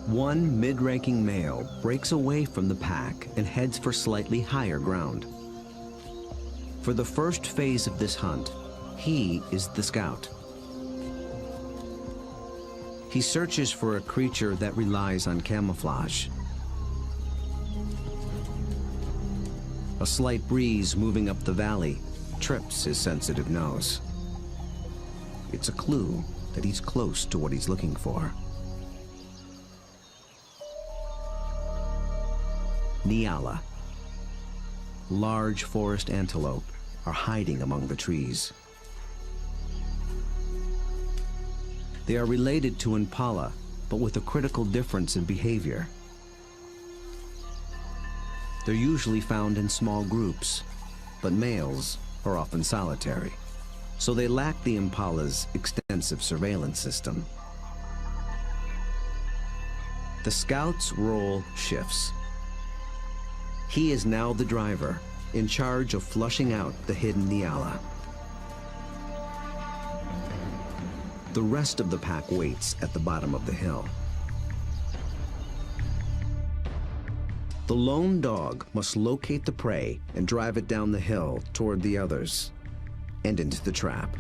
One mid-ranking male breaks away from the pack and heads for slightly higher ground. For the first phase of this hunt, he is the scout. He searches for a creature that relies on camouflage. A slight breeze moving up the valley trips his sensitive nose. It's a clue that he's close to what he's looking for. Nyala. Large forest antelope are hiding among the trees. They are related to impala, but with a critical difference in behavior. They're usually found in small groups, but males are often solitary, so they lack the impala's extensive surveillance system. The scout's role shifts. He is now the driver, in charge of flushing out the hidden Nyala. The rest of the pack waits at the bottom of the hill. The lone dog must locate the prey and drive it down the hill toward the others and into the trap.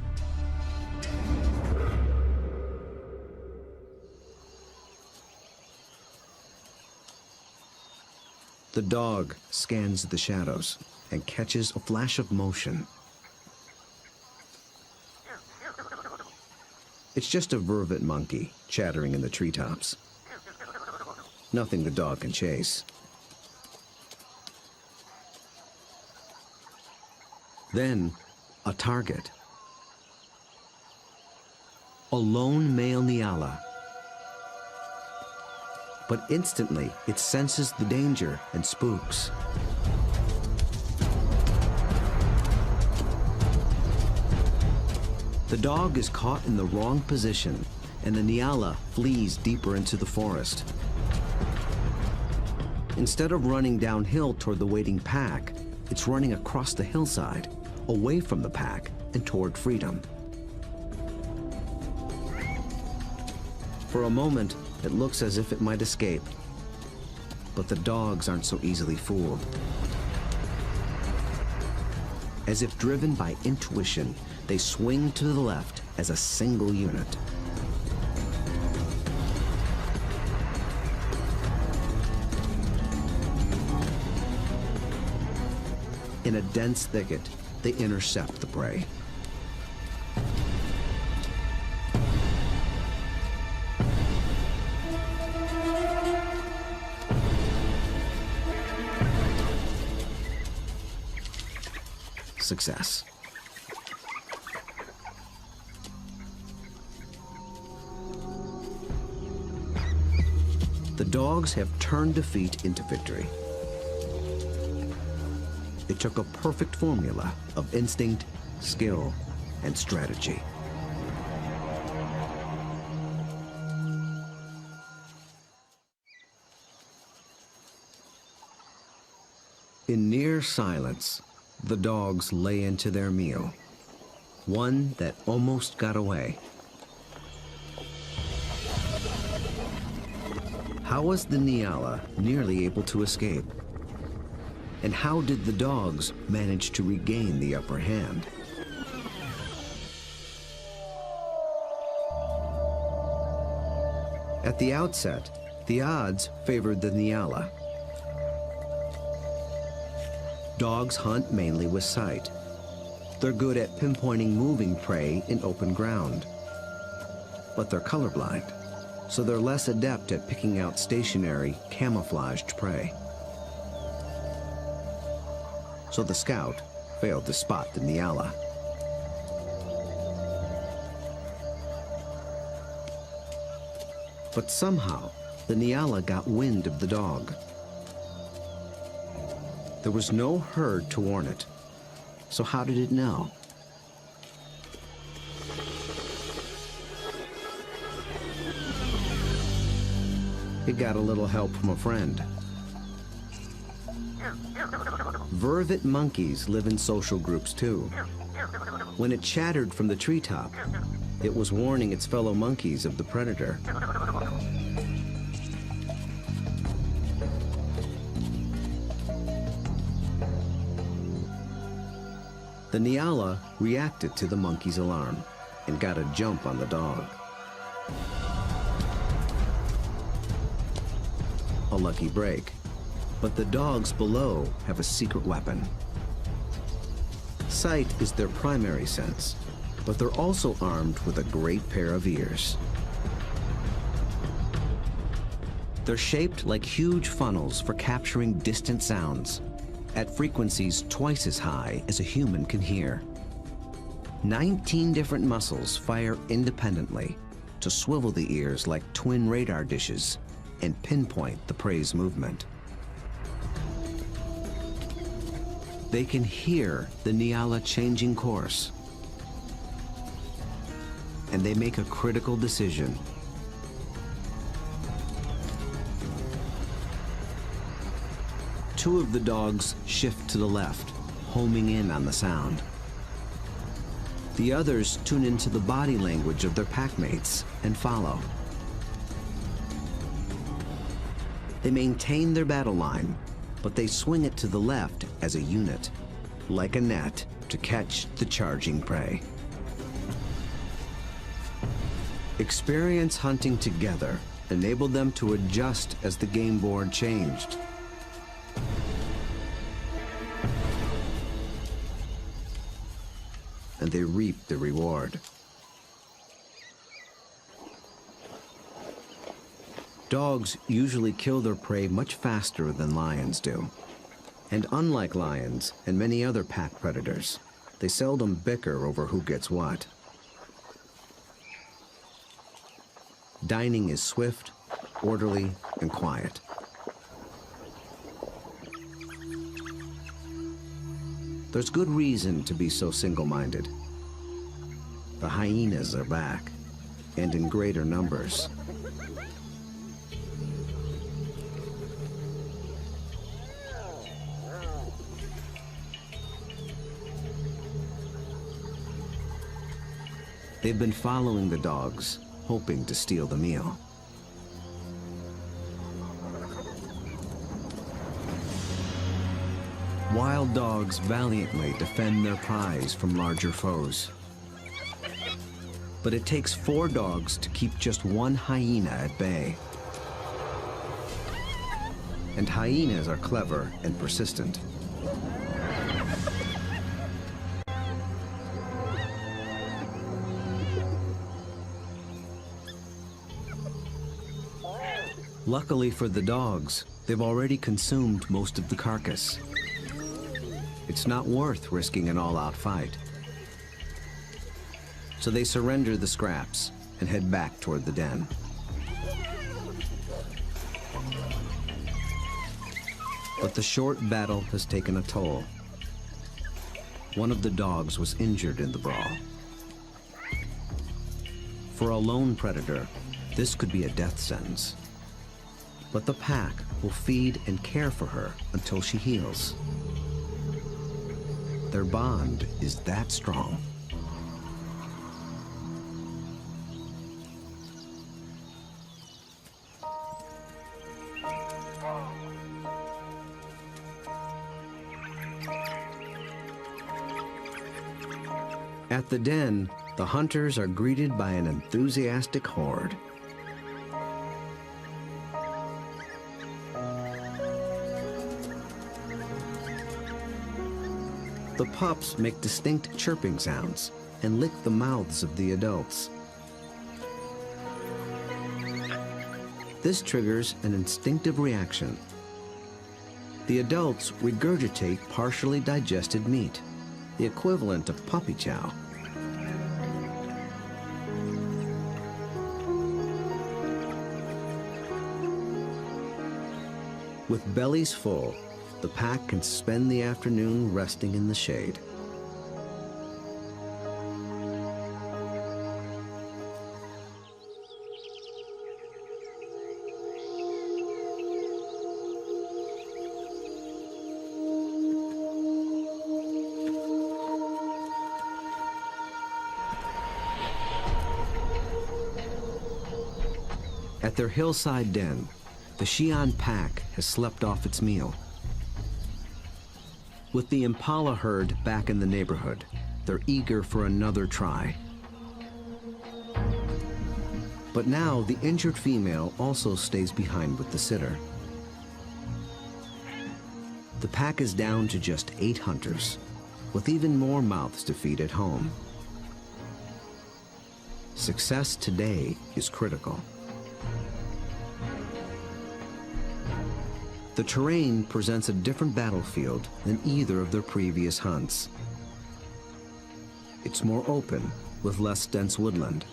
The dog scans the shadows and catches a flash of motion. It's just a vervet monkey chattering in the treetops. Nothing the dog can chase. Then, a target. A lone male Nyala. But instantly, it senses the danger and spooks. The dog is caught in the wrong position, and the Nyala flees deeper into the forest. Instead of running downhill toward the waiting pack, it's running across the hillside, away from the pack and toward freedom. For a moment, it looks as if it might escape, but the dogs aren't so easily fooled. As if driven by intuition, they swing to the left as a single unit. In a dense thicket, they intercept the prey. Success. The dogs have turned defeat into victory. It took a perfect formula of instinct, skill, and strategy. In near silence, the dogs lay into their meal, one that almost got away. How was the Nyala nearly able to escape? And how did the dogs manage to regain the upper hand? At the outset, the odds favored the Nyala. Dogs hunt mainly with sight. They're good at pinpointing moving prey in open ground. But they're colorblind, so they're less adept at picking out stationary, camouflaged prey. So the scout failed to spot the Nyala. But somehow, the Nyala got wind of the dog. There was no herd to warn it, so how did it know? It got a little help from a friend. Vervet monkeys live in social groups too. When it chattered from the treetop, it was warning its fellow monkeys of the predator. The Nyala reacted to the monkey's alarm and got a jump on the dog. A lucky break, but the dogs below have a secret weapon. Sight is their primary sense, but they're also armed with a great pair of ears. They're shaped like huge funnels for capturing distant sounds at frequencies twice as high as a human can hear. 19 different muscles fire independently to swivel the ears like twin radar dishes and pinpoint the prey's movement. They can hear the Nyala changing course, and they make a critical decision. Two of the dogs shift to the left, homing in on the sound. The others tune into the body language of their packmates and follow. They maintain their battle line, but they swing it to the left as a unit, like a net, to catch the charging prey. Experience hunting together enabled them to adjust as the game board changed. And they reaped the reward. Dogs usually kill their prey much faster than lions do. And unlike lions and many other pack predators, they seldom bicker over who gets what. Dining is swift, orderly, and quiet. There's good reason to be so single-minded. The hyenas are back, and in greater numbers. They've been following the dogs, hoping to steal the meal. Wild dogs valiantly defend their prize from larger foes. But it takes 4 dogs to keep just one hyena at bay. And hyenas are clever and persistent. Luckily for the dogs, they've already consumed most of the carcass. It's not worth risking an all-out fight. So they surrender the scraps and head back toward the den. But the short battle has taken a toll. One of the dogs was injured in the brawl. For a lone predator, this could be a death sentence. But the pack will feed and care for her until she heals. Their bond is that strong. At the den, the hunters are greeted by an enthusiastic horde. The pups make distinct chirping sounds and lick the mouths of the adults. This triggers an instinctive reaction. The adults regurgitate partially digested meat, the equivalent of puppy chow. With bellies full, the pack can spend the afternoon resting in the shade. At their hillside den, the Xi'an pack has slept off its meal. With the impala herd back in the neighborhood, They're eager for another try. But now the injured female also stays behind with the sitter. The pack is down to just 8 hunters, with even more mouths to feed at home. Success today is critical. The terrain presents a different battlefield than either of their previous hunts. It's more open, with less dense woodland.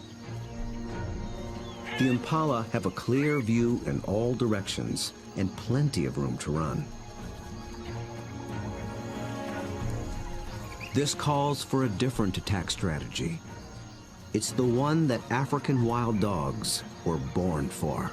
The impala have a clear view in all directions and plenty of room to run. This calls for a different attack strategy. It's the one that African wild dogs were born for.